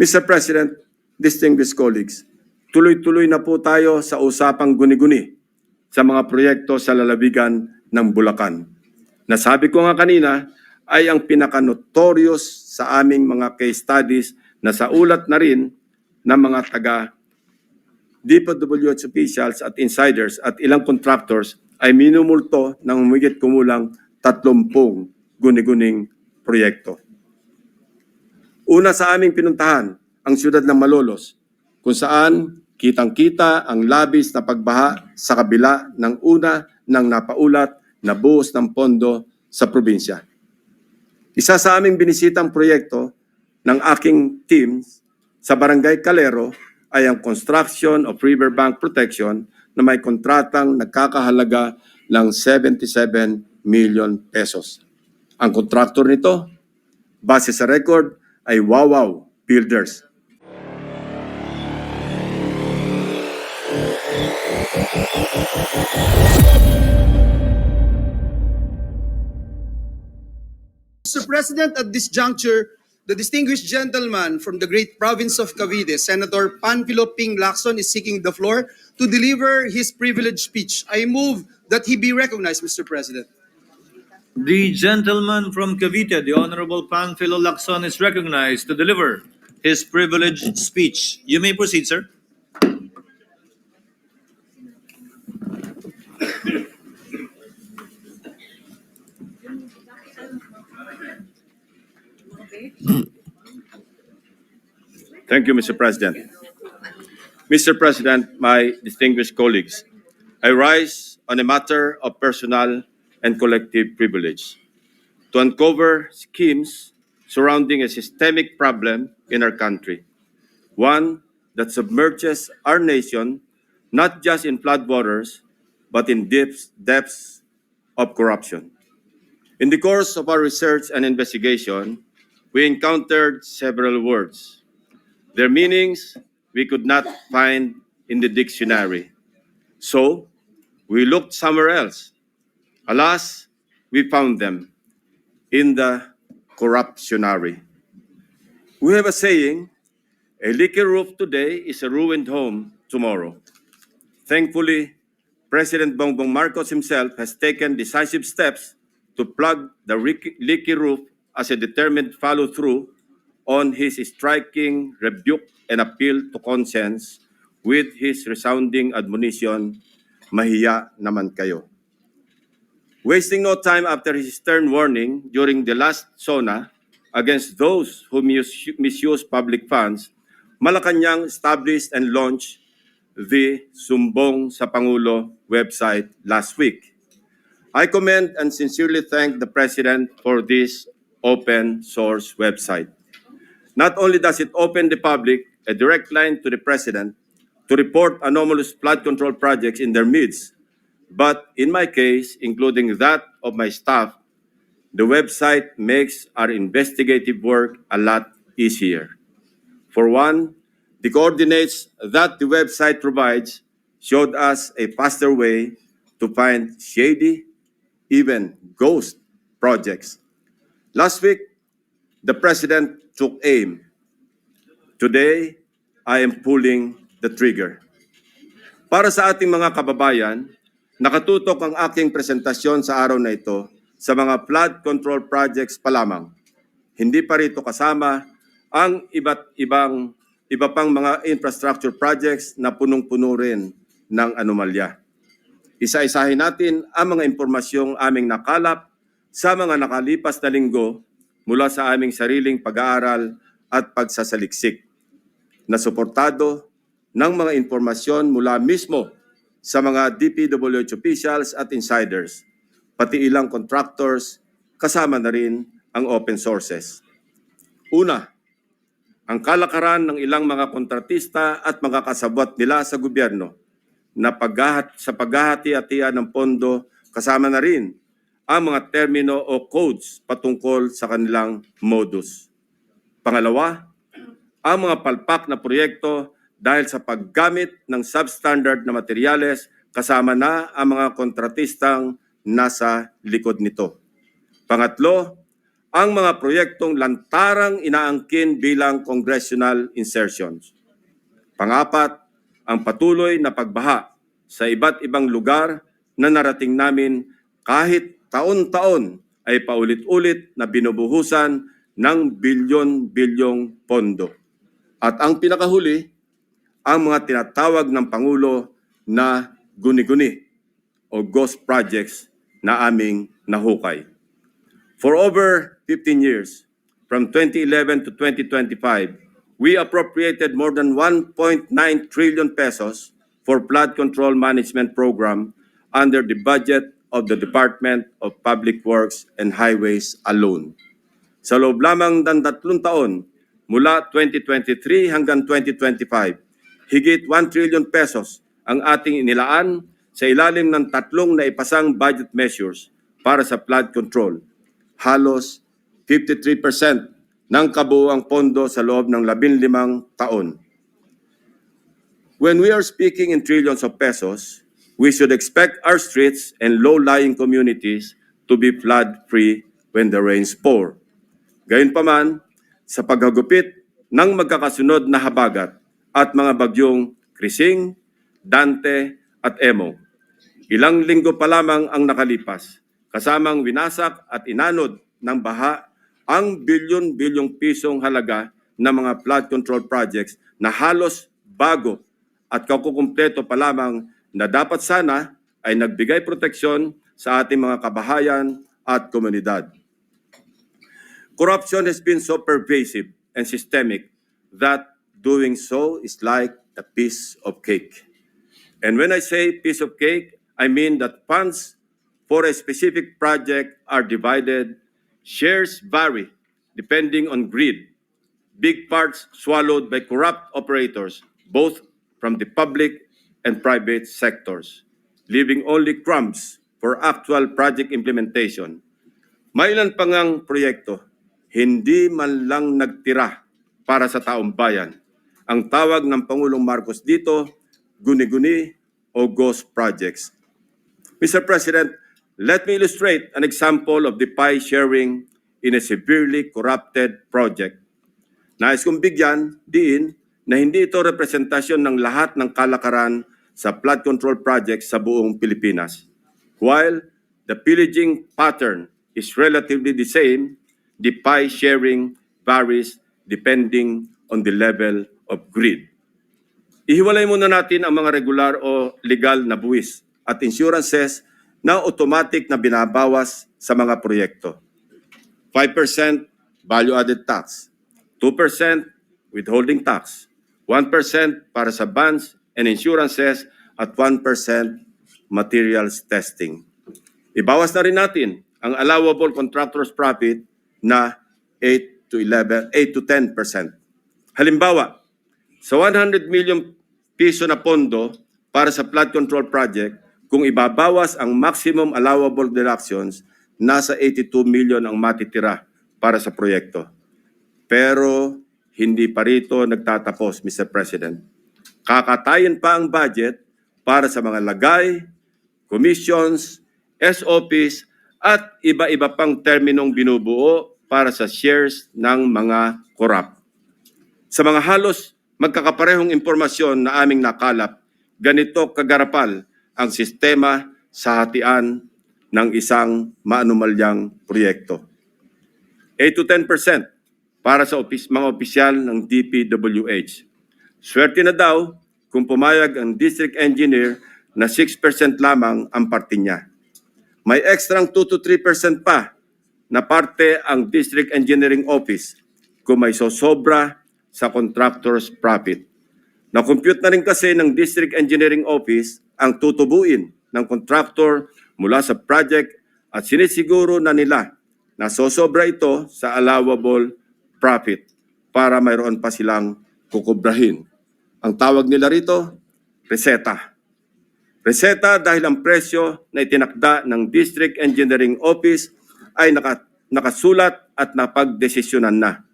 Mr. President, distinguished colleagues, tuloy-tuloy na po tayo sa usapang guni-guni sa mga proyekto sa lalawigan ng Bulacan. Nasabi ko nga kanina ay ang pinaka-notorious sa aming mga case studies na sa ulat na rin ng mga taga DPWH officials at insiders at ilang contractors ay minumulto ng humigit kumulang 30 guni-guning proyekto. Una sa aming pinuntahan, ang siyudad ng Malolos, kung saan kitang-kita ang labis na pagbaha sa kabila ng una ng napaulat na buhos ng pondo sa probinsya. Isa sa aming binisitang proyekto ng aking team sa Barangay Calero ay ang construction of riverbank protection na may kontratang nagkakahalaga ng 77 million pesos. Ang kontraktor nito, base sa record, ay Wawaw Builders. Mr. President, at this juncture, the distinguished gentleman from the great province of Cavite, Senator Panfilo Ping Lacson, is seeking the floor to deliver his privileged speech. I move that he be recognized, Mr. President. The gentleman from Cavite, the Honorable Panfilo Lacson, is recognized to deliver his privileged speech. You may proceed, sir. Thank you, Mr. President. Mr. President, my distinguished colleagues, I rise on a matter of personal and collective privilege to uncover schemes surrounding a systemic problem in our country, one that submerges our nation not just in floodwaters, but in depths of corruption. In the course of our research and investigation, we encountered several words. Their meanings we could not find in the dictionary. So, we looked somewhere else. Alas, we found them in the corruptionary. We have a saying, a leaky roof today is a ruined home tomorrow. Thankfully, President Bongbong Marcos himself has taken decisive steps to plug the leaky roof as a determined follow-through on his striking rebuke and appeal to conscience with his resounding admonition, mahiya naman kayo. Wasting no time after his stern warning during the last SONA against those who misuse public funds, Malacanang established and launched the Sumbong sa Pangulo website last week. I commend and sincerely thank the President for this open source website. Not only does it open the public a direct line to the President to report anomalous flood control projects in their midst, but in my case, including that of my staff, the website makes our investigative work a lot easier. For one, the coordinates that the website provides showed us a faster way to find shady, even ghost projects. Last week, the President took aim. Today, I am pulling the trigger. Para sa ating mga kababayan, nakatutok ang aking presentasyon sa araw na ito sa mga flood control projects pa lamang. Hindi pa rito kasama ang iba pang mga infrastructure projects na punong-puno rin ng anomalya. Isa-isahin natin ang mga impormasyong aming nakalap sa mga nakalipas na linggo mula sa aming sariling pag-aaral at pagsasaliksik na suportado ng mga impormasyon mula mismo sa mga DPWH officials at insiders, pati ilang contractors, kasama na rin ang open sources. Una, ang kalakaran ng ilang mga kontratista at mga kasabwat nila sa gobyerno na sa paghahati-hatian ng pondo, kasama na rin ang mga termino o codes patungkol sa kanilang modus. Pangalawa, ang mga palpak na proyekto dahil sa paggamit ng substandard na materyales, kasama na ang mga kontratistang nasa likod nito. Pangatlo, ang mga proyektong lantarang inaangkin bilang congressional insertions. Pangapat, ang patuloy na pagbaha sa iba't ibang lugar na narating namin kahit taon-taon ay paulit-ulit na binubuhusan ng bilyon-bilyong pondo. At ang pinakahuli, ang mga tinatawag ng Pangulo na guni-guni o ghost projects na aming nahukay. For over 15 years, from 2011 to 2025, we appropriated more than 1.9 trillion pesos for flood control management program under the budget of the Department of Public Works and Highways alone. Sa loob lamang ng 3 taon, mula 2023 hanggang 2025, higit 1 trillion pesos ang ating inilaan sa ilalim ng 3 naipasang budget measures para sa flood control. Halos 53% ng kabuuang pondo sa loob ng 15 taon. When we are speaking in trillions of pesos, we should expect our streets and low-lying communities to be flood-free when the rains pour. Gayunpaman, sa paghagupit ng magkakasunod na habagat at mga bagyong Krising, Dante at Emo, ilang linggo pa lamang ang nakalipas, kasamang winasak at inanod ng baha ang bilyon-bilyong pisong halaga ng mga flood control projects na halos bago at kakukumpleto pa lamang na dapat sana ay nagbigay proteksyon sa ating mga kabahayan at komunidad. Corruption has been so pervasive and systemic that doing so is like a piece of cake. And when I say piece of cake, I mean that funds for a specific project are divided, shares vary depending on greed, big parts swallowed by corrupt operators, both from the public and private sectors, leaving only crumbs for actual project implementation. Mailan pa ngang proyekto, hindi man lang nagtira para sa taong bayan. Ang tawag ng Pangulong Marcos dito, guni-guni o ghost projects. Mr. President, let me illustrate an example of the pie sharing in a severely corrupted project. Nais kong bigyan diin na hindi ito representasyon ng lahat ng kalakaran sa flood control projects sa buong Pilipinas. While the pillaging pattern is relatively the same, the pie sharing varies depending on the level of greed. Ihiwalay muna natin ang mga regular o legal na buwis at insurances na automatic na binabawas sa mga proyekto. 5% value-added tax, 2% withholding tax, 1% para sa bonds and insurances at 1% materials testing. Ibawas na rin natin ang allowable contractor's profit na 8 to 10%. Halimbawa, sa 100 million piso na pondo para sa flood control project, kung ibabawas ang maximum allowable deductions, nasa 82 million ang matitira para sa proyekto. Pero hindi pa rito nagtatapos, Mr. President. Kakatayin pa ang budget para sa mga lagay, commissions, SOPs, at iba-iba pang terminong binubuo para sa shares ng mga korap. Sa mga halos magkakaparehong impormasyon na aming nakalap, ganito kagarapal ang sistema sa hatian ng isang maanumalyang proyekto. 8 to 10% para sa mga opisyal ng DPWH. Swerte na daw kung pumayag ang district engineer na 6% lamang ang parte niya. May ekstrang 2 to 3% pa na parte ang district engineering office kung may sosobra sa contractor's profit. Na-compute na rin kasi ng district engineering office ang tutubuin ng contractor mula sa project at sinisiguro na nila na sosobra ito sa allowable profit para mayroon pa silang kukubrahin. Ang tawag nila rito, reseta. Reseta dahil ang presyo na itinakda ng district engineering office ay nakasulat at napagdesisyonan na.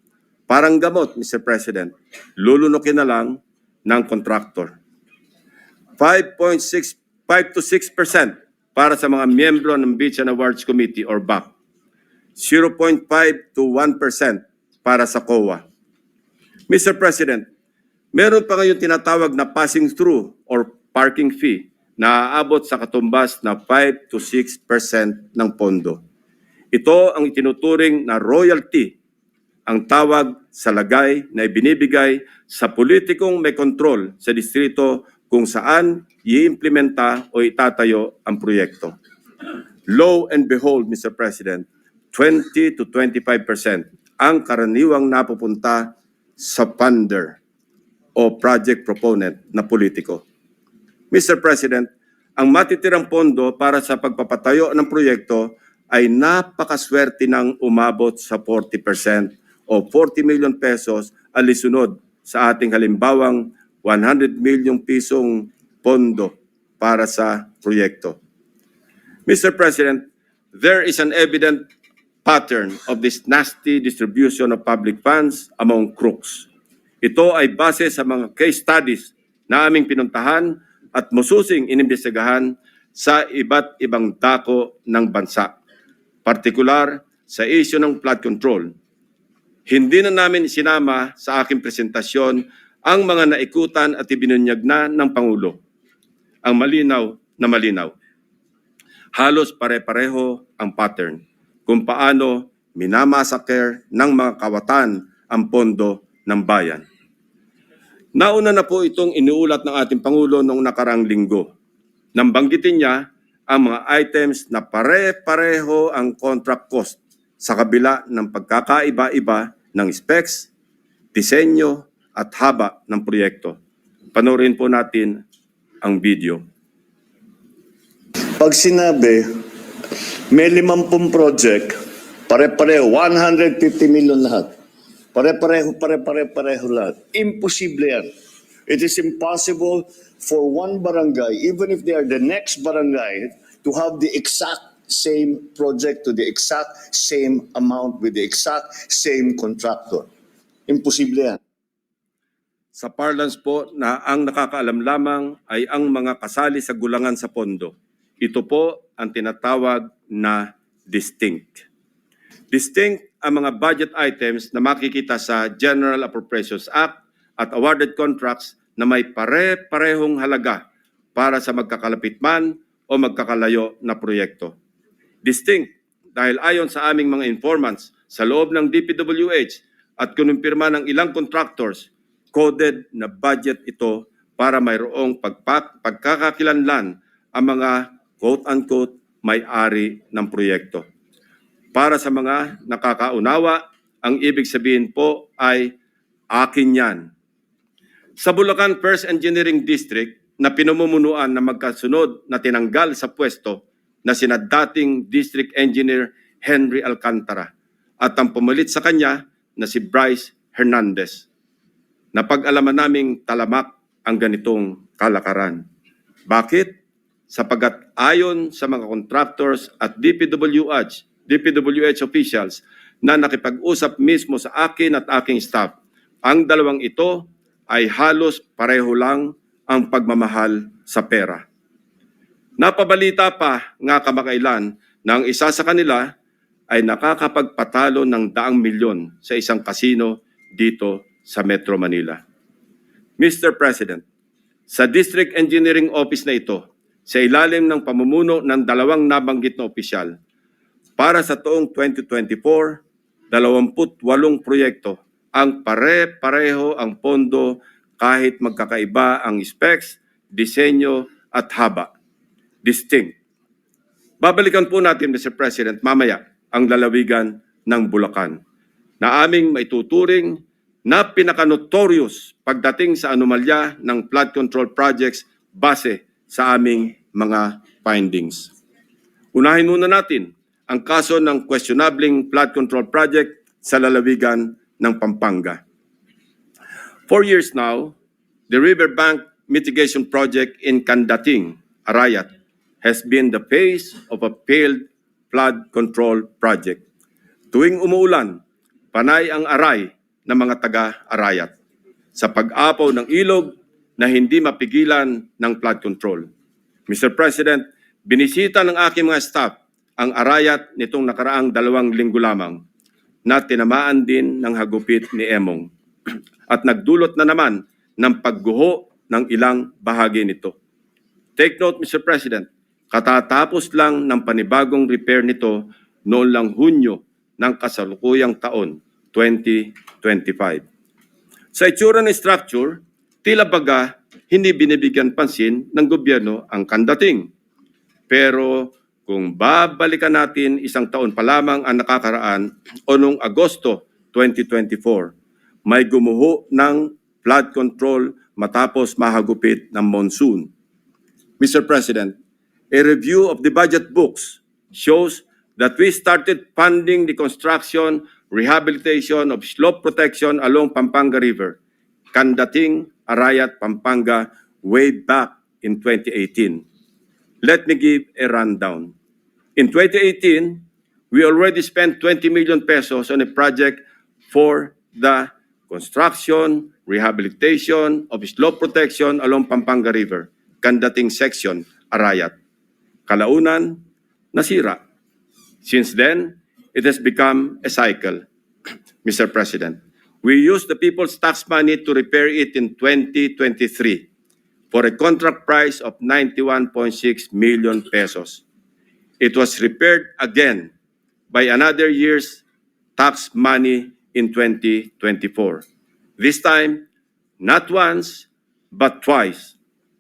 Parang gamot, Mr. President, lulunukin na lang ng contractor. 5 to 6% para sa mga miyembro ng Beach and Awards Committee or BAC. 0.5 to 1% para sa COA. Mr. President, meron pa ngayon tinatawag na passing through or parking fee na aabot sa katumbas na 5 to 6% ng pondo. Ito ang itinuturing na royalty, ang tawag sa lagay na ibinibigay sa politikong may kontrol sa distrito kung saan i-implementa o itatayo ang proyekto. Lo and behold, Mr. President, 20 to 25% ang karaniwang napupunta sa funder o project proponent na politiko. Mr. President, ang matitirang pondo para sa pagpapatayo ng proyekto ay napakaswerte ng umabot sa 40% o 40 million pesos alisunod sa ating halimbawang 100 million pisong pondo para sa proyekto. Mr. President, there is an evident pattern of this nasty distribution of public funds among crooks. Ito ay base sa mga case studies na aming pinuntahan at mususing inimbestigahan sa iba't ibang dako ng bansa, partikular sa issue ng flood control. Hindi na namin sinama sa aking presentasyon ang mga naikutan at ibinunyag na ng Pangulo. Ang malinaw na malinaw. Halos pare-pareho ang pattern kung paano minamasaker ng mga kawatan ang pondo ng bayan. Nauna na po itong iniulat ng ating Pangulo noong nakarang linggo. Nang banggitin niya ang mga items na pare-pareho ang contract cost sa kabila ng pagkakaiba-iba ng specs, disenyo at haba ng proyekto. Panoorin po natin ang video. Pag sinabi, may 50 project, pare-pareho, 150 million lahat. Pare-pareho lahat. Imposible yan. It is impossible for one barangay, even if they are the next barangay, to have the exact same project to the exact same amount with the exact same contractor. Imposible yan. Sa parlance po na ang nakakaalam lamang ay ang mga kasali sa gulangan sa pondo. Ito po ang tinatawag na distinct. Distinct ang mga budget items na makikita sa General Appropriations Act at awarded contracts na may pare-parehong halaga para sa magkakalapit man o magkakalayo na proyekto. Distinct dahil ayon sa aming mga informants sa loob ng DPWH at kinumpirma ng ilang contractors, coded na budget ito para mayroong pagkakakilanlan ang mga quote-unquote may-ari ng proyekto. Para sa mga nakakaunawa, ang ibig sabihin po ay akin yan. Sa Bulacan First Engineering District na pinamumunuan na magkasunod na tinanggal sa pwesto na sina dating District Engineer Henry Alcantara at ang pumalit sa kanya na si Bryce Hernandez. Napag-alaman naming talamak ang ganitong kalakaran. Bakit? Sapagat ayon sa mga contractors at DPWH officials na nakipag-usap mismo sa akin at aking staff, ang dalawang ito ay halos pareho lang ang pagmamahal sa pera. Napabalita pa nga kamakailan na ang isa sa kanila ay nakakapagpatalo ng 100 milyon sa isang kasino dito sa Metro Manila. Mr. President, sa District Engineering Office na ito, sa ilalim ng pamumuno ng dalawang nabanggit na opisyal, para sa taong 2024, 28 proyekto ang pare-pareho ang pondo kahit magkakaiba ang specs, disenyo at haba. Distinct. Babalikan po natin, Mr. President, mamaya ang lalawigan ng Bulacan na aming maituturing na pinaka-notorious pagdating sa anomalya ng flood control projects base sa aming mga findings. Unahin muna natin ang kaso ng questionabling flood control project sa lalawigan ng Pampanga. 4 years now, the riverbank mitigation project in Candating, Arayat, has been the face of a failed flood control project. Tuwing umuulan, panay ang aray ng mga taga-Arayat sa pag-apaw ng ilog na hindi mapigilan ng flood control. Mr. President, binisita ng aking mga staff ang Arayat nitong nakaraang 2 linggo lamang na tinamaan din ng hagupit ni Emong at nagdulot na naman ng pagguho ng ilang bahagi nito. Take note, Mr. President, katatapos lang ng panibagong repair nito noon lang Hunyo ng kasalukuyang taon, 2025. Sa itsura ng structure, tila baga hindi binibigyan pansin ng gobyerno ang kandating. Pero kung babalikan natin 1 taon pa lamang ang nakakaraan o noong Agosto 2024, may gumuho ng flood control matapos mahagupit ng monsoon. Mr. President, a review of the budget books shows that we started funding the construction, rehabilitation of slope protection along Pampanga River, Kandating, Arayat, Pampanga, way back in 2018. Let me give a rundown. In 2018, we already spent 20 million pesos on a project for the construction, rehabilitation of slope protection along Pampanga River, Kandating section, Arayat. Kalaunan, nasira. Since then, it has become a cycle. Mr. President, we used the people's tax money to repair it in 2023 for a contract price of 91.6 million pesos. It was repaired again by another year's tax money in 2024. This time, not once, but twice,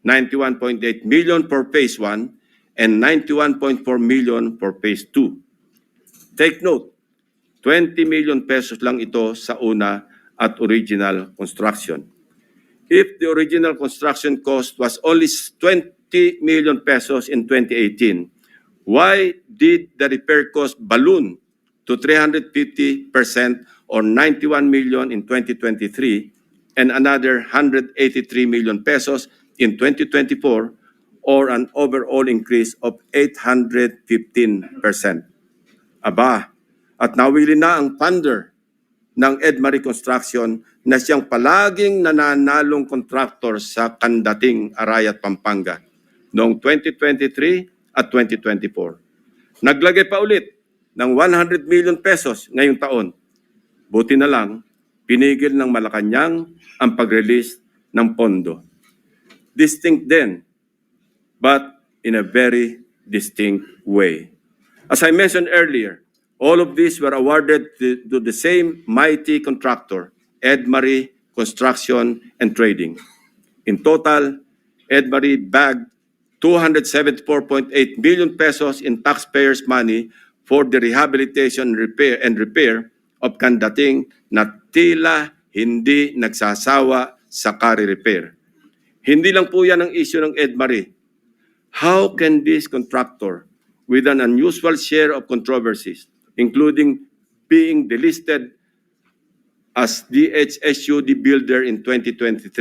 91.8 million for phase 1 and 91.4 million for phase 2. Take note, 20 million pesos lang ito sa una at original construction. If the original construction cost was only 20 million pesos in 2018, why did the repair cost balloon to 350% or 91 million in 2023 and another 183 million pesos in 2024 or an overall increase of 815%? Aba, at nawili na ang funder ng Edmarie Construction na siyang palaging nananalong contractor sa Kandating, Arayat, Pampanga noong 2023 at 2024. Naglagay pa ulit ng 100 million pesos ngayong taon. Buti na lang, pinigil ng Malacanang ang pag-release ng pondo. Distinct din, but in a very distinct way. As I mentioned earlier, all of these were awarded to the same mighty contractor, Edmarie Construction and Trading. In total, Edmarie bagged 274.8 million pesos in taxpayers' money for the rehabilitation and repair of Kandating na tila hindi nagsasawa sa kare-repair. Hindi lang po yan ang issue ng Edmarie. How can this contractor, with an unusual share of controversies, including being delisted as DHSUD builder in 2023,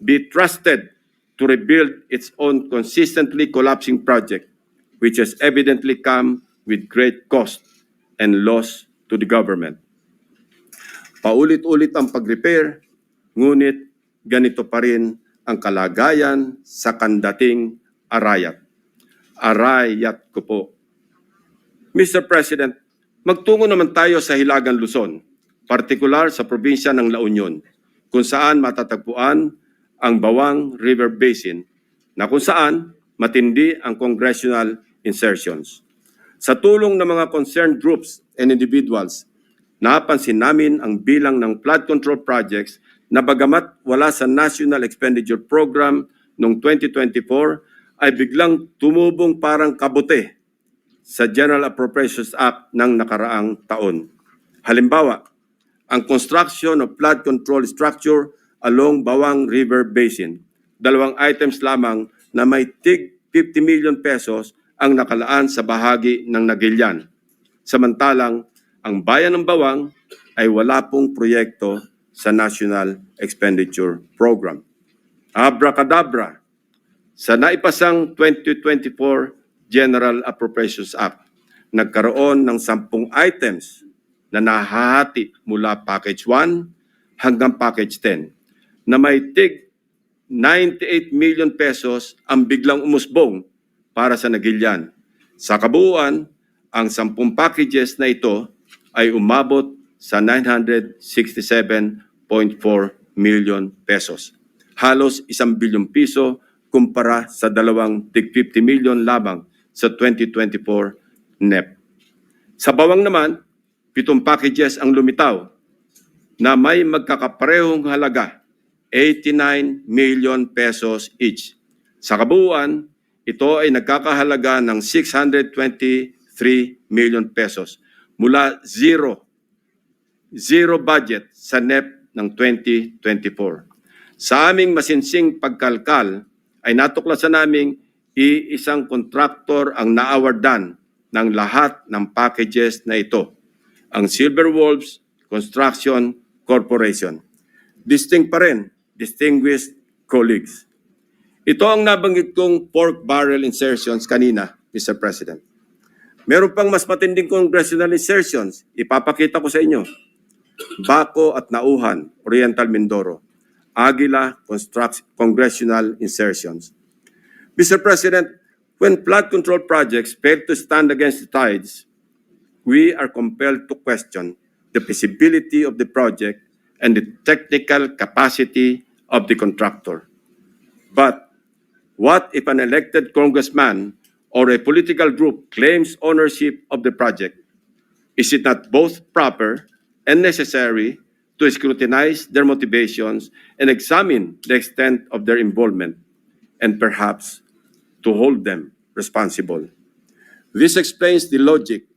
be trusted to rebuild its own consistently collapsing project, which has evidently come with great cost and loss to the government? Paulit-ulit ang pag-repair, ngunit ganito pa rin ang kalagayan sa Kandating, Arayat. Arayat ko po. Mr. President, magtungo naman tayo sa Hilagang Luzon, partikular sa probinsya ng La Union, kung saan matatagpuan ang Bawang River Basin, na kung saan matindi ang congressional insertions. Sa tulong ng mga concerned groups and individuals, napansin namin ang bilang ng flood control projects na bagamat wala sa National Expenditure Program noong 2024, ay biglang tumubong parang kabute sa General Appropriations Act ng nakaraang taon. Halimbawa, ang construction of flood control structure along Bawang River Basin. 2 items lamang na may tig 50 million pesos ang nakalaan sa bahagi ng Nagilian. Samantalang, ang bayan ng Bawang ay wala pong proyekto sa National Expenditure Program. Abracadabra, sa naipasang 2024 General Appropriations Act, nagkaroon ng 10 items na nahahati mula Package 1 hanggang Package 10 na may tig 98 million pesos ang biglang umusbong para sa Nagilian. Sa kabuuan, ang 10 packages na ito ay umabot sa 967.4 million pesos. Halos 1 bilyong piso kumpara sa dalawang tig 50 million lamang sa 2024 NEP. Sa bawang naman, 7 packages ang lumitaw na may magkakaparehong halaga, 89 million pesos each. Sa kabuuan, ito ay nagkakahalaga ng 623 million pesos mula zero budget sa NEP ng 2024. Sa aming masinsing pagkalkal ay natuklasan naming iisang kontraktor ang naawardan ng lahat ng packages na ito, ang Silver Wolves Construction Corporation. Distinct pa rin, distinguished colleagues. Ito ang nabanggit kong pork barrel insertions kanina, Mr. President. Meron pang mas matinding congressional insertions, ipapakita ko sa inyo. Baco at Nauhan, Oriental Mindoro. Aguila congressional insertions. Mr. President, when flood control projects fail to stand against the tides, we are compelled to question the feasibility of the project and the technical capacity of the contractor. But what if an elected congressman or a political group claims ownership of the project? Is it not both proper and necessary to scrutinize their motivations and examine the extent of their involvement, and perhaps to hold them responsible? This explains the logic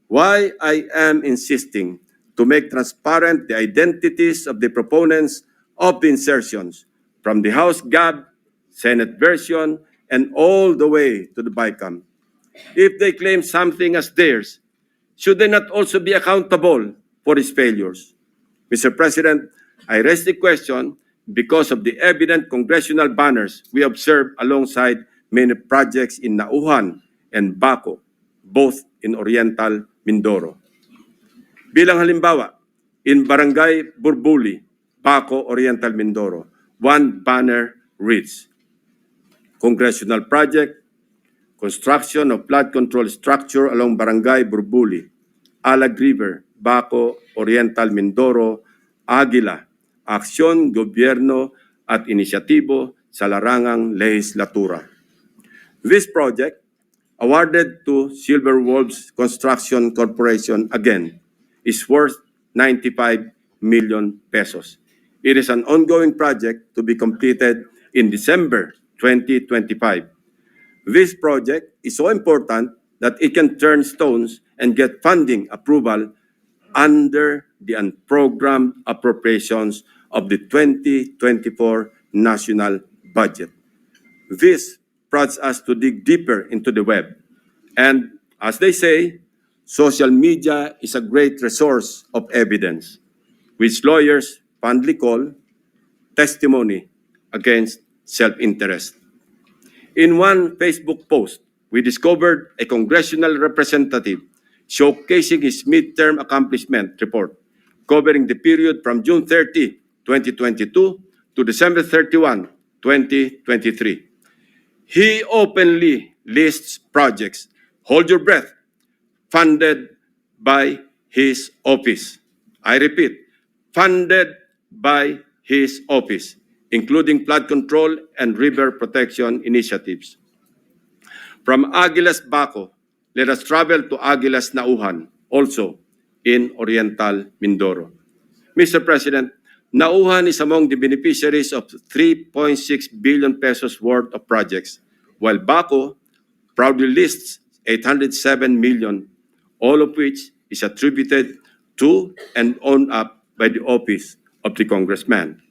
why I am insisting to make transparent the identities of the proponents of the insertions from the House GAB, Senate version, and all the way to the BICAM. If they claim something as theirs, should they not also be accountable for its failures? Mr. President, I raise the question because of the evident congressional banners we observe alongside many projects in Nauhan and Baco, both in Oriental Mindoro. Bilang halimbawa, in Barangay Burbuli, Baco, Oriental Mindoro, one banner reads, Congressional Project, Construction of Flood Control Structure along Barangay Burbuli, Alag River, Baco, Oriental Mindoro, Aguila, Aksyon, Gobyerno at Inisyatibo sa Larangang Lehislatura. This project, awarded to Silver Wolves Construction Corporation again, is worth 95 million pesos. It is an ongoing project to be completed in December 2025. This project is so important that it can turn stones and get funding approval under the unprogrammed appropriations of the 2024 national budget. This prods us to dig deeper into the web. And as they say, social media is a great resource of evidence, which lawyers fondly call testimony against self-interest. In one Facebook post, we discovered a congressional representative showcasing his midterm accomplishment report covering the period from June 30, 2022 to December 31, 2023. He openly lists projects, hold your breath, funded by his office. I repeat, funded by his office, including flood control and river protection initiatives. From Aguilas Baco, let us travel to Aguilas Nauhan, also in Oriental Mindoro. Mr. President, Nauhan is among the beneficiaries of 3.6 billion pesos worth of projects, while Baco proudly lists 807 million, all of which is attributed to and owned up by the office of the congressman.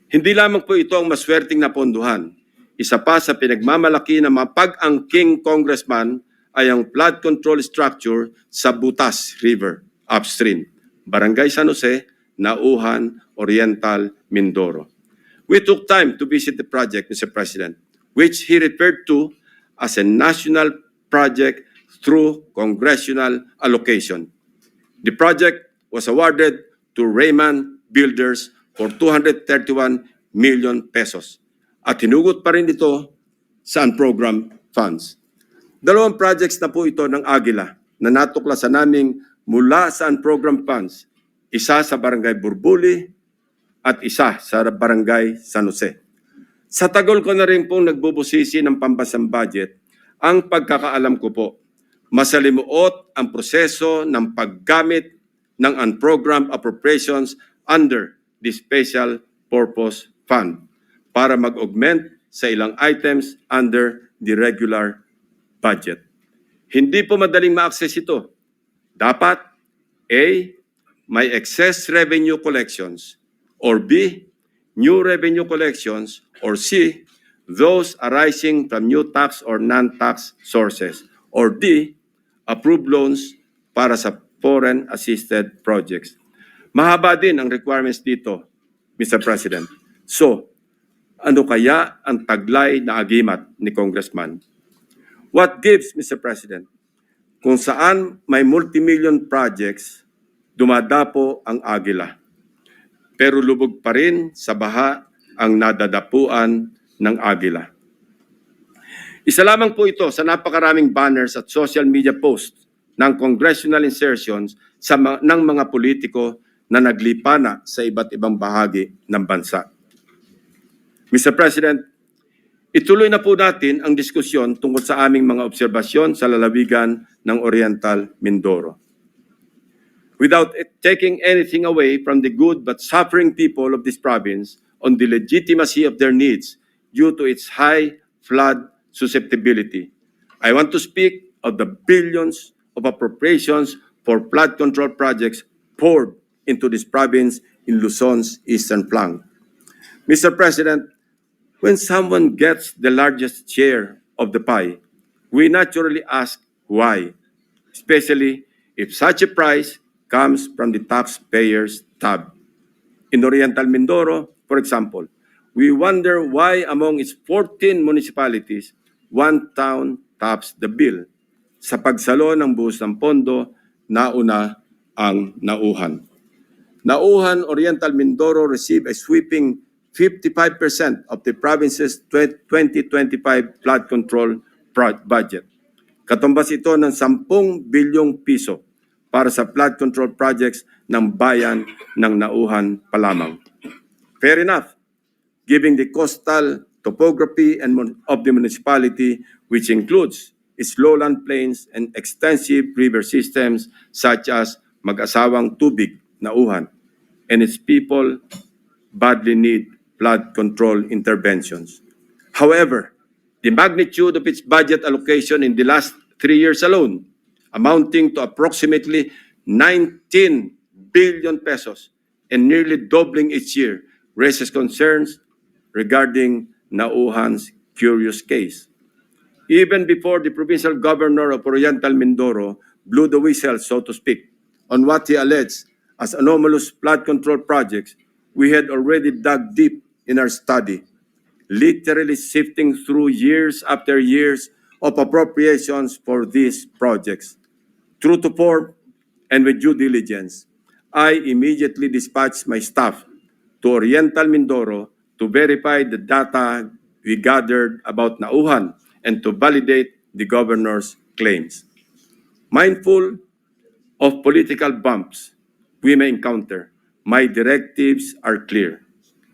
Hindi lamang po ito ang maswerteng napondohan. Isa pa sa pinagmamalaki ng mga pag-angking congressman ay ang flood control structure sa Butas River upstream, Barangay San Jose, Nauhan, Oriental, Mindoro. We took time to visit the project, Mr. President, which he referred to as a national project through congressional allocation. The project was awarded to Raymond Builders for 231 million pesos at hinugot pa rin ito sa unprogrammed funds. Dalawang projects na po ito ng Aguila na natuklasan naming mula sa unprogrammed funds, isa sa Barangay Burbuli at isa sa Barangay San Jose. Sa tagal ko na rin pong nagbubusisi ng pambansang budget, ang pagkakaalam ko po, masalimuot ang proseso ng paggamit ng unprogrammed appropriations under the Special Purpose Fund para mag-augment sa ilang items under the regular budget. Hindi po madaling ma-access ito. Dapat A, may excess revenue collections, or B, new revenue collections, or C, those arising from new tax or non-tax sources, or D, approved loans para sa foreign assisted projects. Mahaba din ang requirements dito, Mr. President. So, ano kaya ang taglay na agimat ni Congressman? What gives, Mr. President? Kung saan may multimillion projects, dumadapo ang agila. Pero lubog pa rin sa baha ang nadadapuan ng agila. Isa lamang po ito sa napakaraming banners at social media posts ng congressional insertions ng mga politiko na naglipana sa iba't ibang bahagi ng bansa. Mr. President, ituloy na po natin ang diskusyon tungkol sa aming mga obserbasyon sa lalawigan ng Oriental Mindoro. Without taking anything away from the good but suffering people of this province on the legitimacy of their needs due to its high flood susceptibility, I want to speak of the billions of appropriations for flood control projects poured into this province in Luzon's eastern flank. Mr. President, when someone gets the largest share of the pie, we naturally ask why, especially if such a prize comes from the taxpayers' tab. In Oriental Mindoro, for example, we wonder why among its 14 municipalities, one town tops the bill. Sa pagsalo ng buhos ng pondo, nauna ang Nauhan. Nauhan, Oriental Mindoro received a sweeping 55% of the province's 2025 flood control budget. Katumbas ito ng 10 bilyong piso para sa flood control projects ng bayan ng Nauhan pa lamang. Fair enough, given the coastal topography of the municipality, which includes its lowland plains and extensive river systems such as Mag-asawang Tubig, Nauhan, and its people badly need flood control interventions. However, the magnitude of its budget allocation in the last 3 years alone, amounting to approximately 19 billion pesos and nearly doubling each year, raises concerns regarding Nauhan's curious case. Even before the provincial governor of Oriental Mindoro blew the whistle, so to speak, on what he alleged as anomalous flood control projects, we had already dug deep in our study, literally sifting through years after years of appropriations for these projects. True to form and with due diligence, I immediately dispatched my staff to Oriental Mindoro to verify the data we gathered about Nauhan and to validate the governor's claims. Mindful of political bumps we may encounter, my directives are clear.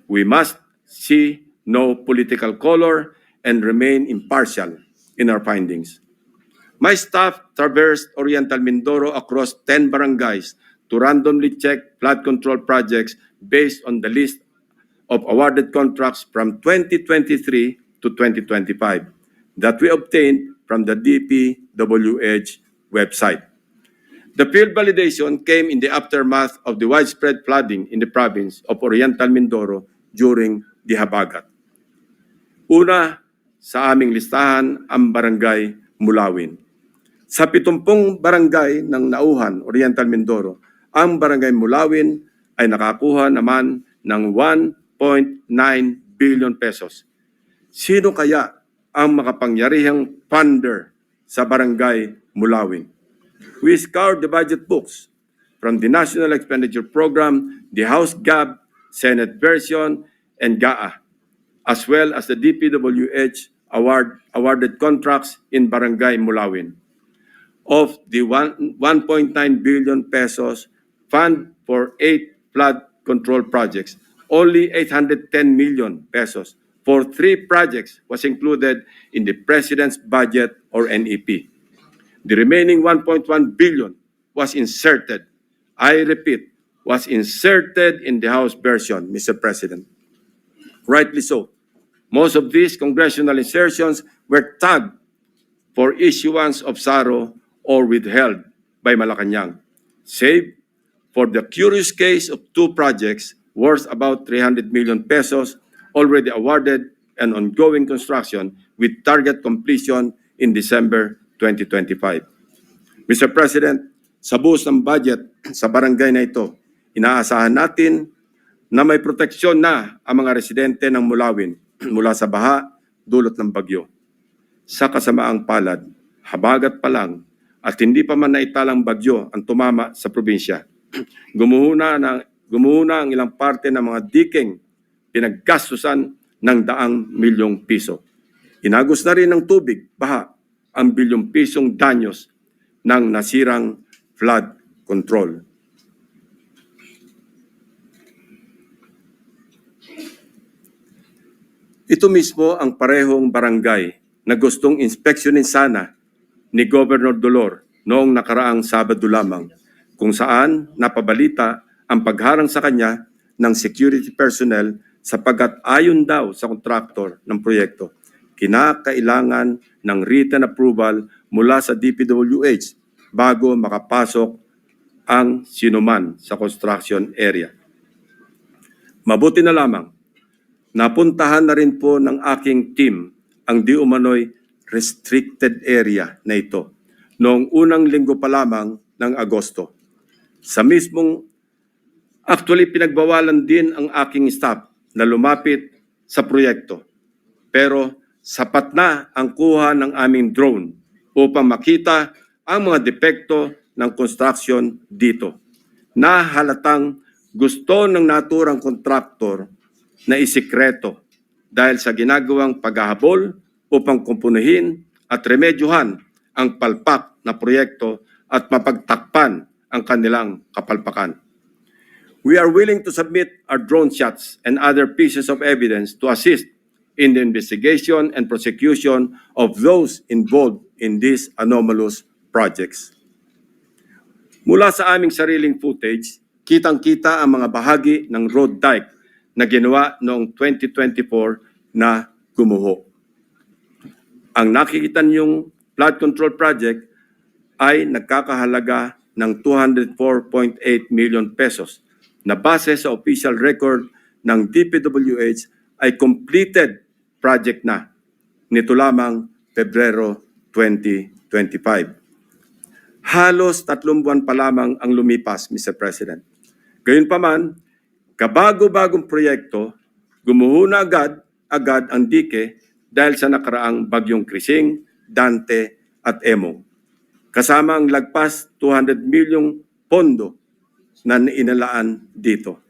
We must see no political color and remain impartial in our findings. My staff traversed Oriental Mindoro across 10 barangays to randomly check flood control projects based on the list of awarded contracts from 2023 to 2025 that we obtained from the DPWH website. The field validation came in the aftermath of the widespread flooding in the province of Oriental Mindoro during the Habagat. Una sa aming listahan ang Barangay Mulawin. Sa 70 barangay ng Nauhan, Oriental Mindoro, ang Barangay Mulawin ay nakakuha naman ng 1.9 billion pesos. Sino kaya ang makapangyarihang funder sa Barangay Mulawin? We scoured the budget books from the National Expenditure Program, the House GAB, Senate version, and GAA, as well as the DPWH awarded contracts in Barangay Mulawin. of the 1.9 billion pesos fund for 8 flood control projects, only 810 million pesos for 3 projects was included in the President's budget or NEP. The remaining 1.1 billion was inserted. I repeat, was inserted in the House version, Mr. President. Rightly so. Most of these congressional insertions were tagged for issuance of SARO or withheld by Malacanang, save for the curious case of 2 projects worth about 300 million pesos already awarded and ongoing construction with target completion in December 2025. Mr. President, sa buhos ng budget sa barangay na ito, inaasahan natin na may proteksyon na ang mga residente ng Mulawin mula sa baha dulot ng bagyo. Sa kasamaang palad, habagat pa lang at hindi pa man naitalang bagyo ang tumama sa probinsya. Gumuhuna ang ilang parte ng mga diking pinaggastusan ng daang milyong piso. Inagos na rin ng tubig, baha, ang bilyong pisong danyos ng nasirang flood control. Ito mismo ang parehong barangay na gustong inspeksyonin sana ni Governor Dolor noong nakaraang Sabado lamang, kung saan napabalita ang pagharang sa kanya ng security personnel sapagkat ayon daw sa kontraktor ng proyekto, kinakailangan ng written approval mula sa DPWH bago makapasok ang sinuman sa construction area. Mabuti na lamang, napuntahan na rin po ng aking team ang di umano'y restricted area na ito noong unang linggo pa lamang ng Agosto. Actually pinagbawalan din ang aking staff na lumapit sa proyekto. Pero sapat na ang kuha ng aming drone upang makita ang mga depekto ng construction dito. Na halatang gusto ng naturang kontraktor na isikreto dahil sa ginagawang paghahabol upang kumpunuhin at remedyohan ang palpak na proyekto at mapagtakpan ang kanilang kapalpakan. We are willing to submit our drone shots and other pieces of evidence to assist in the investigation and prosecution of those involved in these anomalous projects. Mula sa aming sariling footage, kitang-kita ang mga bahagi ng road dike na ginawa noong 2024 na gumuho. Ang nakikita niyong flood control project ay nagkakahalaga ng 204.8 million pesos na base sa official record ng DPWH ay completed project na nito lamang Pebrero 2025. Halos 3 buwan pa lamang ang lumipas, Mr. President. Gayunpaman, kabago-bagong proyekto, gumuho na agad ang dike dahil sa nakaraang bagyong Krising, Dante at Emo. Kasama ang lagpas 200 milyong pondo na inalaan dito.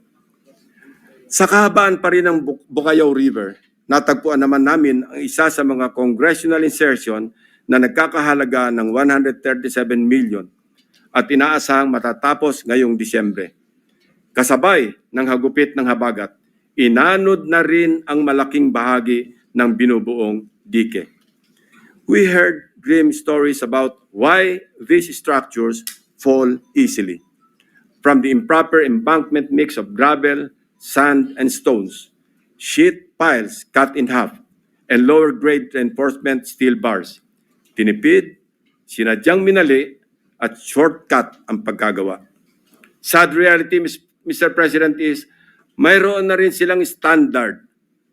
Sa kahabaan pa rin ng Bukayaw River, natagpuan naman namin ang isa sa mga congressional insertion na nagkakahalaga ng 137 million at inaasahang matatapos ngayong Disyembre. Kasabay ng hagupit ng habagat, inanod na rin ang malaking bahagi ng binubuong dike. We heard grim stories about why these structures fall easily. From the improper embankment mix of gravel, sand, and stones, sheet piles cut in half, and lower-grade reinforcement steel bars. Tinipid, sinadyang minali, at shortcut ang pagkagawa. Sad reality, Mr. President, is mayroon na rin silang standard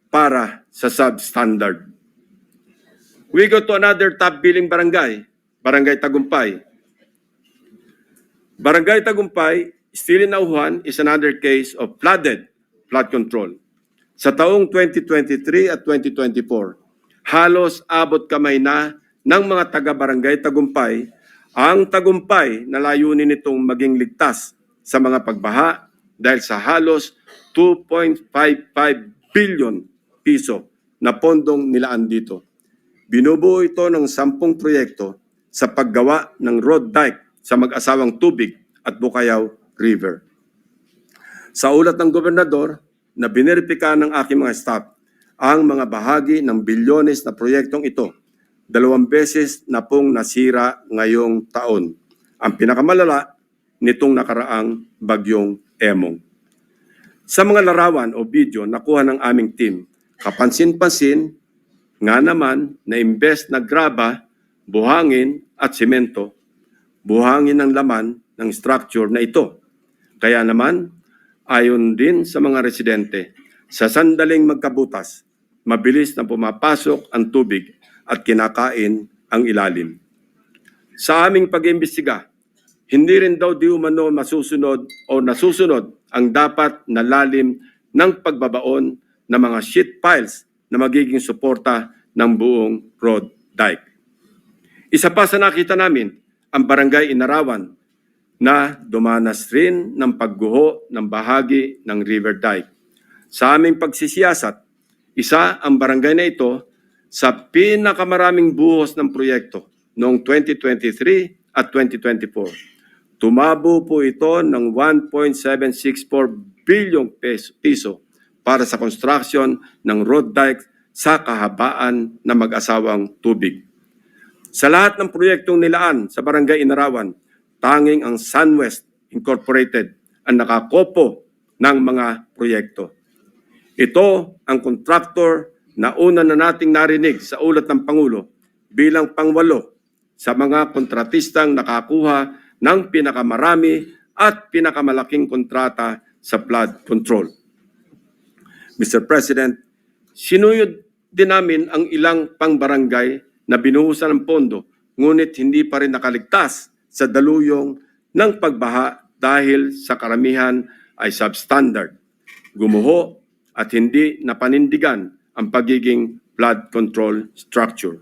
para sa substandard. We go to another top-billing barangay, Barangay Tagumpay. Barangay Tagumpay, still in Nauhan, is another case of flood control. Sa taong 2023 at 2024, halos abot kamay na ng mga taga-barangay Tagumpay ang Tagumpay na layunin nitong maging ligtas sa mga pagbaha dahil sa halos 2.55 billion piso na pondong nilaan dito. Binubuo ito ng 10 proyekto sa paggawa ng road dike sa Mag-asawang Tubig at Bukayaw River. Sa ulat ng gobernador na bineripika ng aking mga staff, ang mga bahagi ng bilyones na proyektong ito, 2 beses na pong nasira ngayong taon. Ang pinakamalala nitong nakaraang bagyong Emong. Sa mga larawan o video nakuha ng aming team, kapansin-pansin nga naman na imbes na graba, buhangin at semento, buhangin ang laman ng structure na ito. Kaya naman, ayon din sa mga residente, sa sandaling magkabutas, mabilis na pumapasok ang tubig at kinakain ang ilalim. Sa aming pag-iimbestiga, hindi rin daw di umano masusunod o nasusunod ang dapat na lalim ng pagbabaon ng mga sheet piles na magiging suporta ng buong road dike. Isa pa sa nakita namin, ang Barangay Inarawan na dumanas rin ng pagguho ng bahagi ng river dike. Sa aming pagsisiyasat, isa ang barangay na ito sa pinakamaraming buhos ng proyekto noong 2023 at 2024. Tumabo po ito ng 1.764 bilyong piso para sa construction ng road dike sa kahabaan ng Mag-asawang Tubig. Sa lahat ng proyektong nilaan sa Barangay Inarawan, tanging ang SunWest Incorporated ang nakakopo ng mga proyekto. Ito ang kontraktor na una na nating narinig sa ulat ng Pangulo bilang pangwalo sa mga kontratistang nakakuha ng pinakamarami at pinakamalaking kontrata sa flood control. Mr. President, sinuyod din namin ang ilang pangbarangay na binuhusan ng pondo, ngunit hindi pa rin nakaligtas sa daluyong ng pagbaha dahil sa karamihan ay substandard, gumuho at hindi napanindigan ang pagiging flood control structure.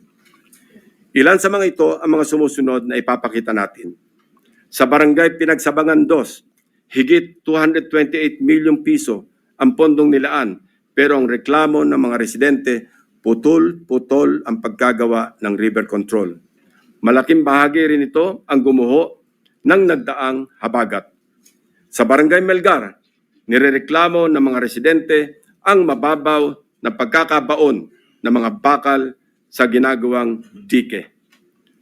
Ilan sa mga ito ang mga sumusunod na ipapakita natin. Sa Barangay Pinagsabangan 2, higit 228 milyong piso ang pondong nilaan, pero ang reklamo ng mga residente, putol-putol ang pagkagawa ng river control. Malaking bahagi rin ito ang gumuho ng nagdaang habagat. Sa Barangay Melgar, nirereklamo ng mga residente ang mababaw na pagkakabaon ng mga bakal sa ginagawang dike.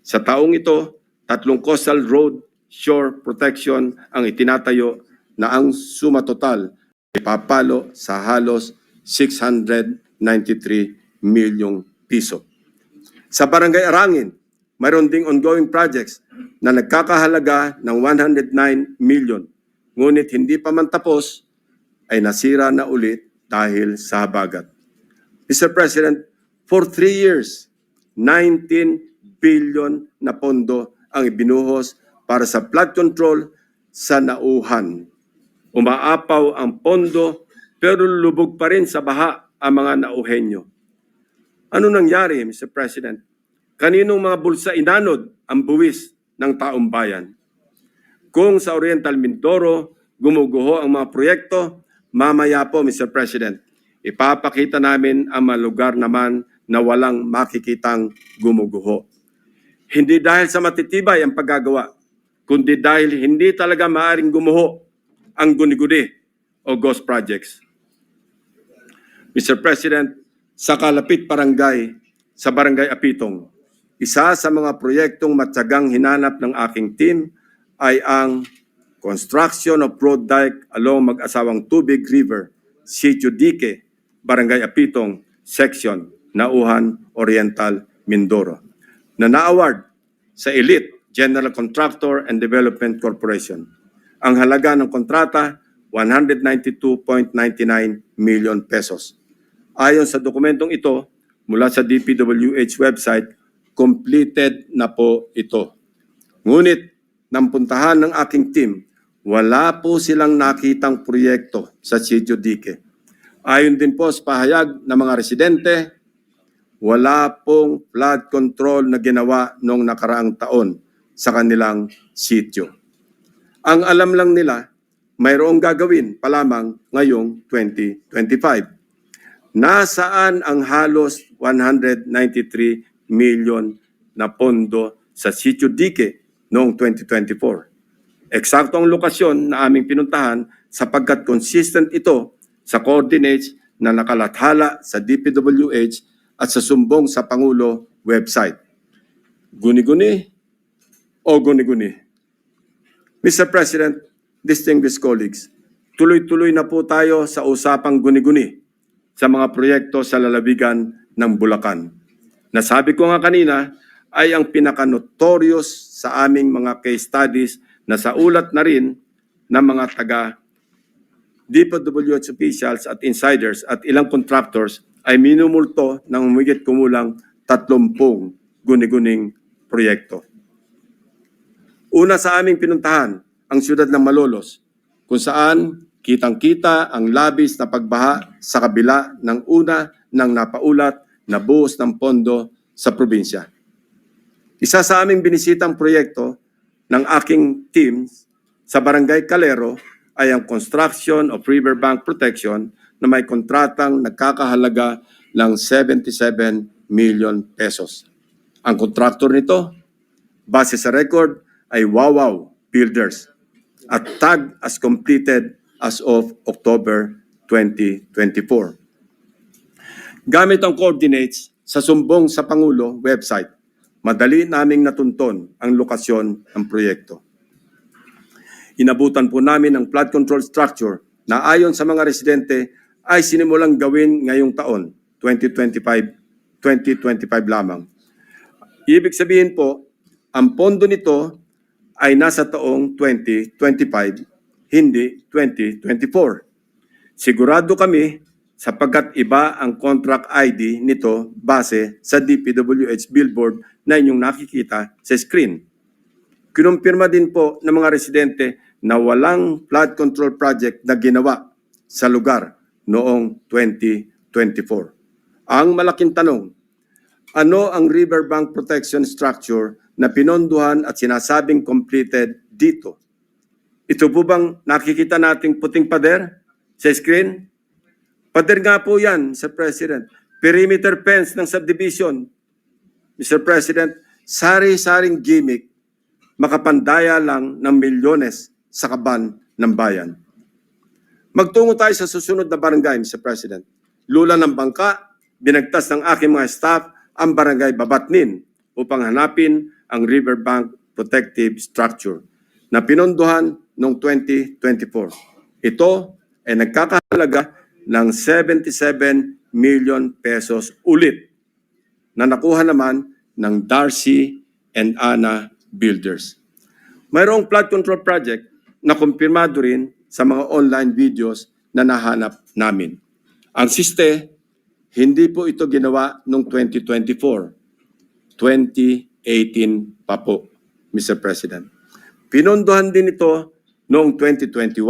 Sa taong ito, 3 coastal road shore protection ang itinatayo na ang suma total ay papalo sa halos 693 milyong piso. Sa Barangay Arangin, mayroon ding ongoing projects na nagkakahalaga ng 109 million. Ngunit hindi pa man tapos ay nasira na ulit dahil sa habagat. Mr. President, for 3 years, 19 billion na pondo ang ibinuhos para sa flood control sa Nauhan. Umaapaw ang pondo pero lubog pa rin sa baha ang mga Nauhenyo. Ano nangyari, Mr. President? Kaninong mga bulsa inanod ang buwis ng taong bayan? Kung sa Oriental Mindoro gumuguho ang mga proyekto, mamaya po, Mr. President, ipapakita namin ang mga lugar naman na walang makikitang gumuguho. Hindi dahil sa matitibay ang paggagawa, kundi dahil hindi talaga maaaring gumuho ang guni-guni o ghost projects. Mr. President, sa Kalapit Barangay, sa Barangay Apitong, isa sa mga proyektong matyagang hinanap ng aking team ay ang construction of road dike along Mag-asawang Tubig River, Sitio Dique, Barangay Apitong, Section, Nauhan, Oriental, Mindoro, na na-award sa Elite General Contractor and Development Corporation. Ang halaga ng kontrata, 192.99 million pesos. Ayon sa dokumentong ito, mula sa DPWH website, completed na po ito. Ngunit, nang puntahan ng aking team, wala po silang nakitang proyekto sa Sitio Dique. Ayon din po sa pahayag ng mga residente, wala pong flood control na ginawa noong nakaraang taon sa kanilang sitio. Ang alam lang nila, mayroong gagawin pa lamang ngayong 2025. Nasaan ang halos 193 million na pondo sa Sitio Dique noong 2024. Eksakto ang lokasyon na aming pinuntahan sapagkat consistent ito sa coordinates na nakalathala sa DPWH at sa sumbong sa Pangulo website. Guni-guni o guni-guni? Mr. President, distinguished colleagues, tuloy-tuloy na po tayo sa usapang guni-guni sa mga proyekto sa lalawigan ng Bulacan. Nasabi ko nga kanina ay ang pinaka-notorious sa aming mga case studies na sa ulat na rin ng mga taga DPWH officials at insiders at ilang contractors ay minumulto ng humigit kumulang 30 guni-guning proyekto. Una sa aming pinuntahan, ang siyudad ng Malolos, kung saan kitang-kita ang labis na pagbaha sa kabila ng una ng napaulat na buhos ng pondo sa probinsya. Isa sa aming binisitang proyekto ng aking team sa Barangay Calero ay ang construction of riverbank protection na may kontratang nagkakahalaga ng 77 million pesos. Ang kontraktor nito, base sa record, ay Wawaw Builders at tagged as completed as of October 2024. Gamit ang coordinates sa sumbong sa Pangulo website, madali naming natunton ang lokasyon ng proyekto. Inabutan po namin ang flood control structure na ayon sa mga residente ay sinimulang gawin ngayong taon, 2025 lamang. Ibig sabihin po, ang pondo nito ay nasa taong 2025, hindi 2024. Sigurado kami sapagkat iba ang contract ID nito base sa DPWH billboard na inyong nakikita sa screen. Kinumpirma din po ng mga residente na walang flood control project na ginawa sa lugar noong 2024. Ang malaking tanong, ano ang riverbank protection structure na pinondohan at sinasabing completed dito? Ito po bang nakikita nating puting pader sa screen? Pader nga po yan, Sir President. Perimeter fence ng subdivision. Mr. President, sari-saring gimmick, makapandaya lang ng milyones sa kaban ng bayan. Magtungo tayo sa susunod na barangay, Mr. President. Lula ng bangka, binagtas ng aking mga staff ang barangay Babatnin upang hanapin ang riverbank protective structure na pinondohan noong 2024. Ito ay nagkakahalaga ng 77 million pesos ulit na nakuha naman ng Darcy and Ana Builders. Mayroong flood control project na kumpirmado rin sa mga online videos na nahanap namin. Ang siste, hindi po ito ginawa noong 2024. 2018 pa po, Mr. President. Pinondohan din ito noong 2021,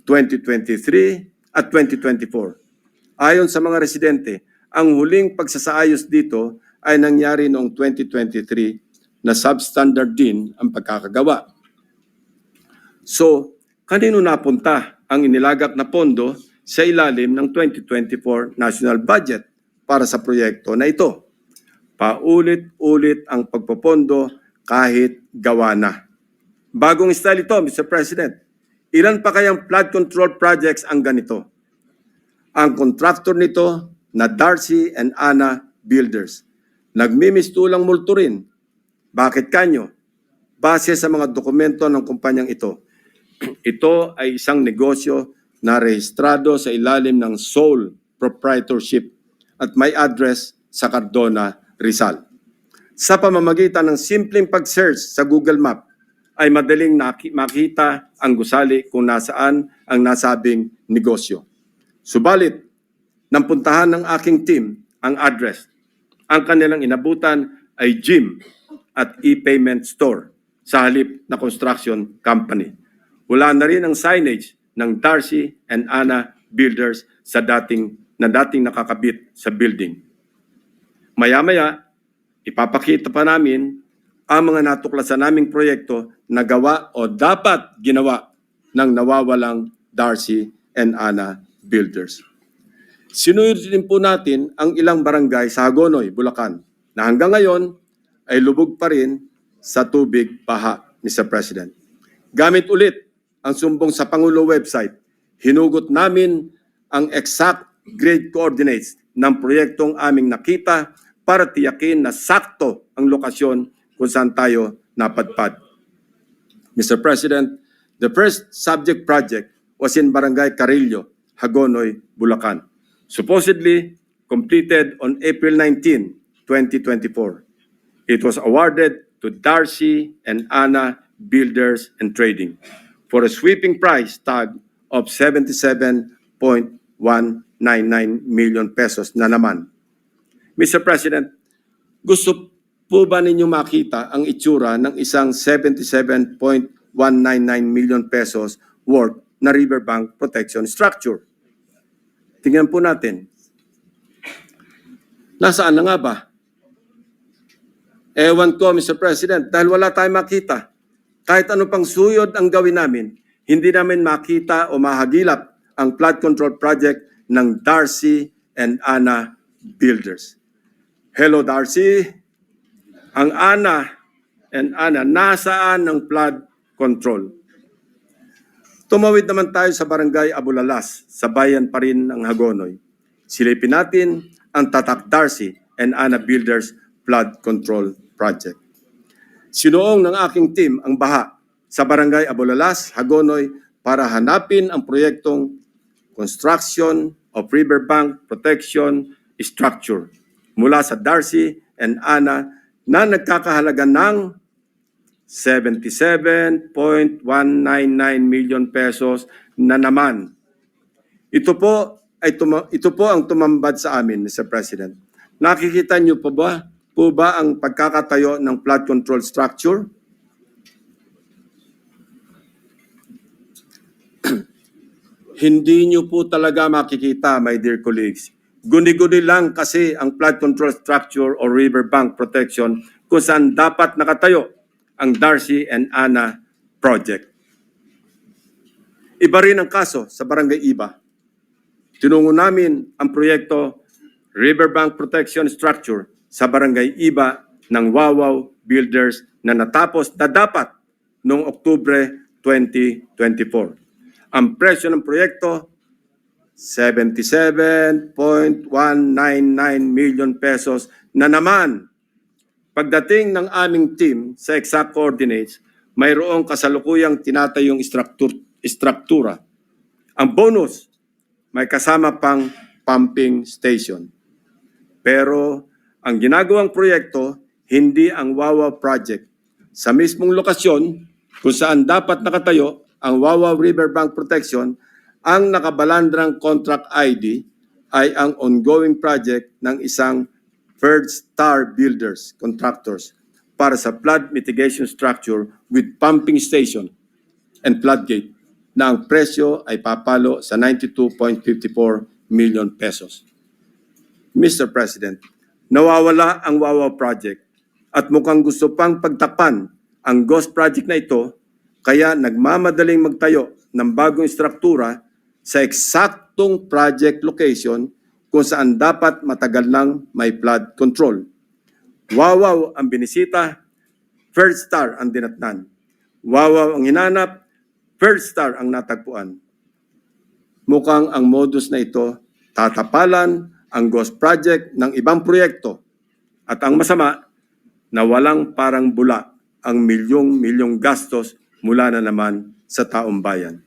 2023, at 2024. Ayon sa mga residente, ang huling pagsasaayos dito ay nangyari noong 2023 na substandard din ang pagkakagawa. So, kanino napunta ang inilagak na pondo sa ilalim ng 2024 national budget para sa proyekto na ito? Paulit-ulit ang pagpopondo kahit gawa na. Bagong style ito, Mr. President. Ilan pa kayang flood control projects ang ganito? Ang contractor nito na Darcy and Ana Builders. Nagmimistulang multo rin. Bakit kanyo? Base sa mga dokumento ng kumpanyang ito. Ito ay isang negosyo na rehistrado sa ilalim ng sole proprietorship at may address sa Cardona, Rizal. Sa pamamagitan ng simpleng pag-search sa Google Map, ay madaling makita ang gusali kung nasaan ang nasabing negosyo. Subalit, nang puntahan ng aking team ang address, ang kanilang inabutan ay gym at e-payment store sa halip na construction company. Wala na rin ang signage ng Darcy and Ana Builders sa dating nakakabit sa building. Maya-maya, ipapakita pa namin ang mga natuklasan naming proyekto na gawa o dapat ginawa ng nawawalang Darcy and Ana Builders. Sinunod din po natin ang ilang barangay sa Hagonoy, Bulacan, na hanggang ngayon ay lubog pa rin sa tubig baha, Mr. President. Gamit ulit ang sumbong sa Pangulo website, hinugot namin ang exact grade coordinates ng proyektong aming nakita para tiyakin na sakto ang lokasyon kung saan tayo napadpad. Mr. President, the first subject project was in Barangay Carillo, Hagonoy, Bulacan, supposedly completed on April 19, 2024. It was awarded to Darcy and Anna Builders and Trading for a sweeping price tag of 77.199 million pesos na naman. Mr. President, gusto po ba ninyo makita ang itsura ng isang 77.199 million pesos worth na riverbank protection structure? Tingnan po natin. Nasaan na nga ba? Ewan ko, Mr. President, dahil wala tayong makita. Kahit ano pang suyod ang gawin namin, hindi namin makita o mahagilap ang flood control project ng Darcy and Anna Builders. Hello, Darcy. Ang Anna and Anna, nasaan ang flood control? Tumawid naman tayo sa Barangay Abulalas, sa bayan pa rin ng Hagonoy. Silipin natin ang tatak Darcy and Anna Builders Flood Control Project. Sinuong ng aking team ang baha sa Barangay Abulalas, Hagonoy para hanapin ang proyektong Construction of Riverbank Protection Structure mula sa Darcy and Anna na nagkakahalaga ng 77.199 million pesos na naman. Ito po ang tumambad sa amin, Mr. President. Nakikita niyo po ba ang pagkakatayo ng flood control structure? Hindi niyo po talaga makikita, my dear colleagues. Guni-guni lang kasi ang flood control structure o riverbank protection kung saan dapat nakatayo ang Darcy and Anna project. Iba rin ang kaso sa Barangay Iba. Tinungo namin ang proyekto Riverbank Protection Structure sa Barangay Iba ng Wawaw Builders na natapos na dapat noong Oktubre 2024. Ang presyo ng proyekto, 77.199 million pesos na naman. Pagdating ng aming team sa exact coordinates, mayroong kasalukuyang tinatayong istruktura. Ang bonus, may kasama pang pumping station. Pero ang ginagawang proyekto, hindi ang Wawaw project. Sa mismong lokasyon kung saan dapat nakatayo ang Wawaw Riverbank Protection, ang nakabalandrang contract ID ay ang ongoing project ng isang Third Star Builders Contractors para sa flood mitigation structure with pumping station and floodgate na ang presyo ay papalo sa 92.54 million pesos. Mr. President, nawawala ang Wawaw project at mukhang gusto pang pagtakpan ang ghost project na ito, kaya nagmamadaling magtayo ng bagong struktura sa eksaktong project location kung saan dapat matagal nang may flood control. Wawaw ang binisita, First Star ang dinatnan. Wawaw ang hinanap, First Star ang natagpuan. Mukhang ang modus na ito, tatapalan ang ghost project ng ibang proyekto. At ang masama, na walang parang bula ang milyong-milyong gastos mula na naman sa taong bayan.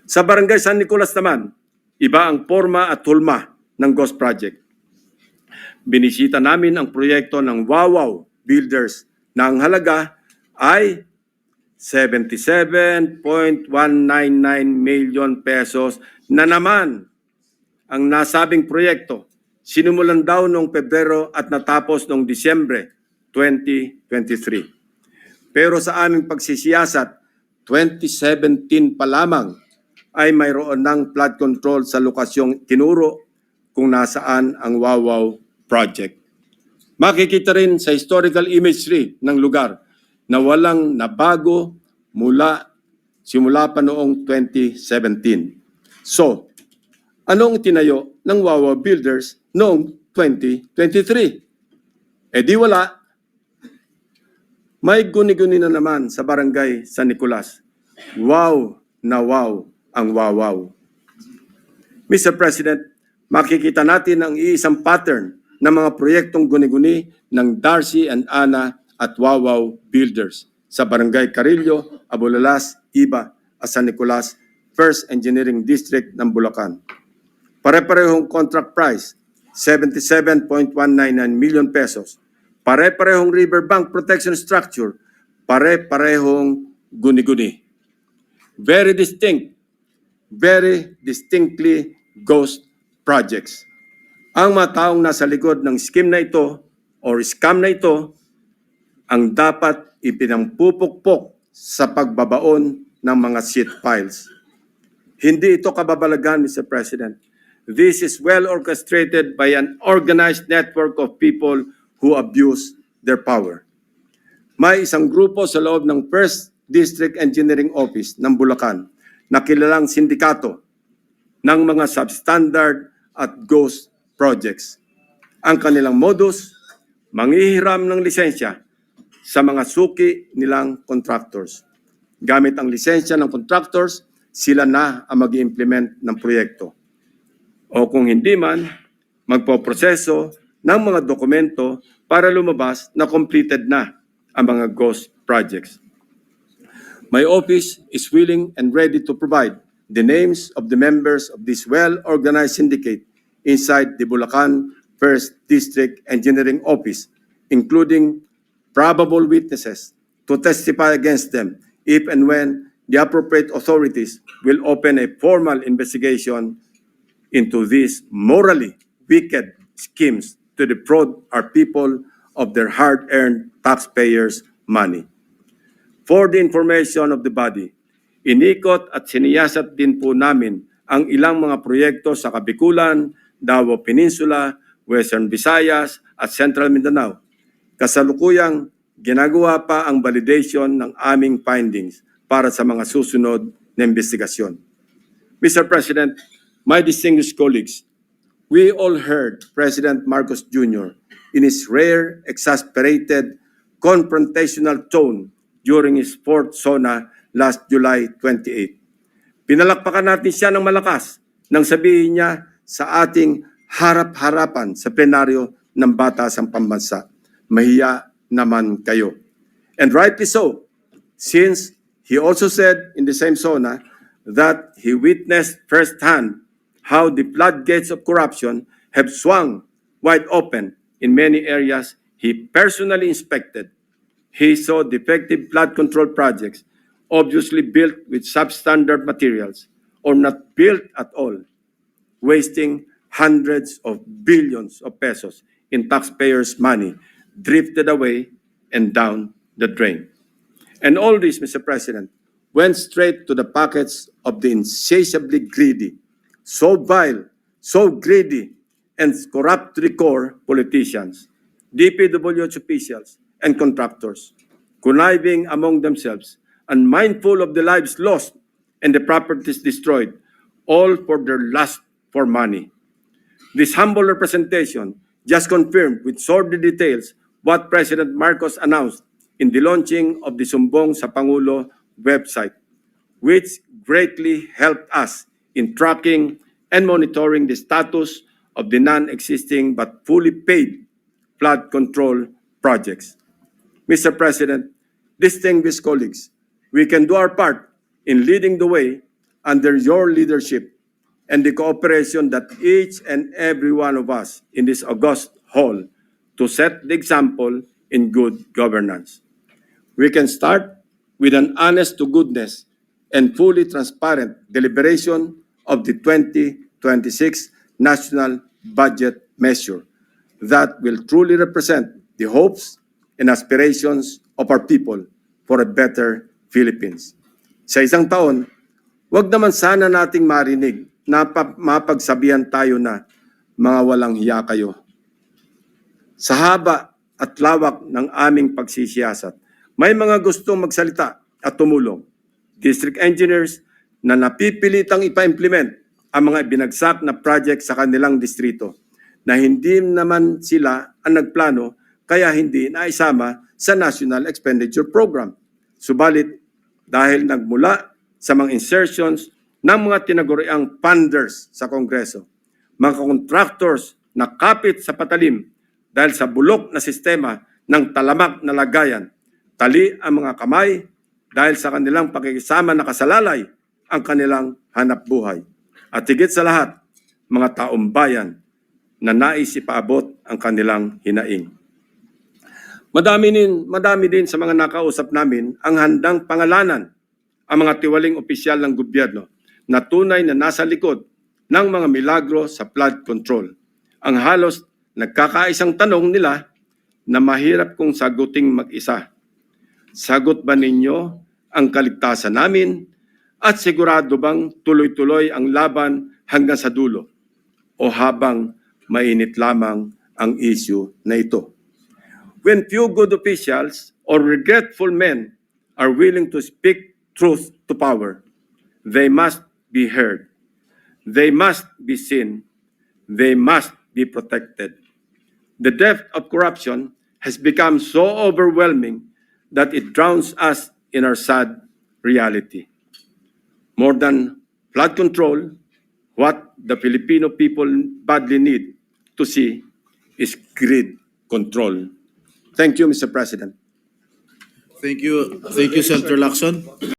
Sa Barangay San Nicolas naman, iba ang forma at hulma ng ghost project. Binisita namin ang proyekto ng Wawaw Builders na ang halaga ay 77.199 million pesos na naman. Ang nasabing proyekto, sinimulan daw noong Pebrero at natapos noong Disyembre 2023. Pero sa aming pagsisiyasat, 2017 pa lamang ay mayroon ng flood control sa lokasyong tinuro kung nasaan ang Wawaw project. Makikita rin sa historical imagery ng lugar na walang nabago simula pa noong 2017. So, anong tinayo ng Wawaw Builders noong 2023? Eh di wala. May guni-guni na naman sa barangay San Nicolas. Wow na wow ang wawaw. Mr. President, makikita natin ang iisang pattern ng mga proyektong guni-guni ng Darcy and Ana at Wawaw Builders sa Barangay Carillo, Abulalas, Iba, at San Nicolas, First Engineering District ng Bulacan. Pare-parehong contract price, 77.199 million pesos. Pare-parehong riverbank protection structure, pare-parehong guni-guni. Very distinctly ghost projects. Ang mga taong nasa likod ng scheme na ito or scam na ito ang dapat ipinampupukpok sa pagbabaon ng mga seat files. Hindi ito kababalagan, Mr. President. This is well orchestrated by an organized network of people who abuse their power. May isang grupo sa loob ng First District Engineering Office ng Bulacan na kilalang sindikato ng mga substandard at ghost projects. Ang kanilang modus, manghihiram ng lisensya sa mga suki nilang contractors. Gamit ang lisensya ng contractors, sila na ang mag-implement ng proyekto. O kung hindi man, magpoproseso ng mga dokumento para lumabas na completed na ang mga ghost projects. My office is willing and ready to provide the names of the members of this well-organized syndicate inside the Bulacan First District Engineering Office, including probable witnesses to testify against them if and when the appropriate authorities will open a formal investigation into these morally wicked schemes to defraud our people of their hard-earned taxpayers' money. For the information of the body, inikot at siniyasat din po namin ang ilang mga proyekto sa Kabikulan, Davao Peninsula, Western Visayas at Central Mindanao. Kasalukuyang ginagawa pa ang validation ng aming findings para sa mga susunod na investigasyon. Mr. President, my distinguished colleagues, we all heard President Marcos Jr. in his rare, exasperated, confrontational tone during his fourth SONA last July 28. Pinalakpakan natin siya ng malakas nang sabihin niya sa ating harap-harapan sa plenaryo ng Batasang Pambansa, mahiya naman kayo. And rightly so, since he also said in the same SONA that he witnessed firsthand how the floodgates of corruption have swung wide open in many areas he personally inspected. He saw defective flood control projects, obviously built with substandard materials or not built at all, wasting hundreds of billions of pesos in taxpayers' money, drifted away and down the drain. And all this, Mr. President, went straight to the pockets of the insatiably greedy, so vile, so greedy, and corrupt to the core politicians, DPWH officials, and contractors, conniving among themselves, unmindful of the lives lost and the properties destroyed, all for their lust for money. This humble representation just confirmed with sordid details what President Marcos announced in the launching of the Sumbong sa Pangulo website, which greatly helped us in tracking and monitoring the status of the non-existing but fully paid flood control projects. Mr. President, distinguished colleagues, we can do our part in leading the way under your leadership and the cooperation that each and every one of us in this august hall to set the example in good governance. We can start with an honest-to-goodness and fully transparent deliberation of the 2026 National Budget Measure that will truly represent the hopes and aspirations of our people for a better Philippines. Sa isang taon, wag naman sana nating marinig na mapagsabihan tayo na mga walang hiya kayo. Sa haba at lawak ng aming pagsisiyasat, may mga gustong magsalita at tumulong. District engineers na napipilitang ipa-implement ang mga binagsak na project sa kanilang distrito na hindi naman sila ang nagplano kaya hindi naisama sa National Expenditure Program. Subalit, dahil nagmula sa mga insertions ng mga tinaguriang funders sa Kongreso, mga contractors na kapit sa patalim dahil sa bulok na sistema ng talamak na lagayan, tali ang mga kamay dahil sa kanilang pakikisama nakasalalay ang kanilang hanap buhay. At higit sa lahat, mga taong bayan na nais ipaabot ang kanilang hinaing. Madami din sa mga nakausap namin ang handang pangalanan ang mga tiwaling opisyal ng gobyerno na tunay na nasa likod ng mga milagro sa flood control. Ang halos nagkakaisang tanong nila na mahirap kong saguting mag-isa. Sagot ba ninyo ang kaligtasan namin at sigurado bang tuloy-tuloy ang laban hanggang sa dulo o habang mainit lamang ang issue na ito? When few good officials or regretful men are willing to speak truth to power, they must be heard. They must be seen. They must be protected. The depth of corruption has become so overwhelming that it drowns us in our sad reality. More than flood control, what the Filipino people badly need to see is grid control. Thank you, Mr. President. Thank you, Senator Lacson.